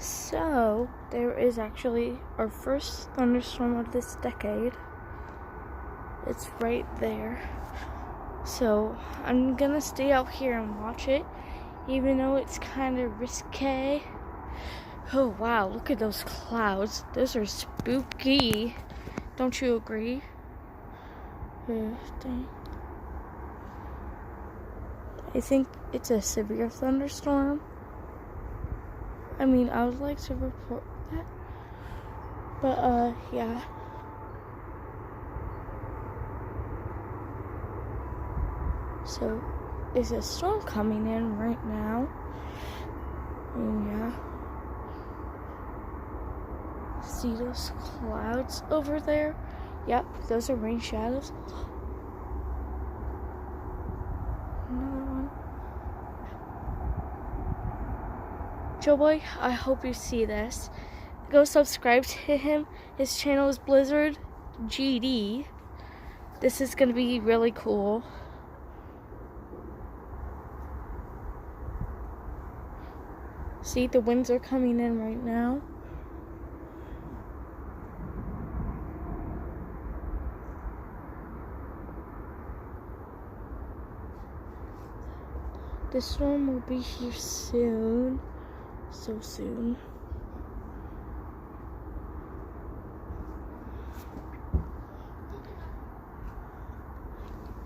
So, there is actually our first thunderstorm of this decade. It's right there. So, I'm gonna stay out here and watch it, even though it's kind of risque. Oh wow, look at those clouds. Those are spooky. Don't you agree? I think it's a severe thunderstorm. I mean, I would like to report that. But, yeah. So, is a storm coming in right now? And yeah. See those clouds over there? Yep, those are rain shadows. Another one. Joe Boy, I hope you see this. Go subscribe to him. His channel is Blizzard GD. This is gonna be really cool. See, the winds are coming in right now. The storm will be here soon. So soon.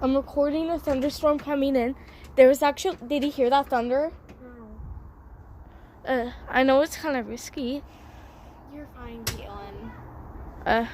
I'm recording a thunderstorm coming in. There was actually, did you hear that thunder? No. I know it's kind of risky. You're fine, Caitlin.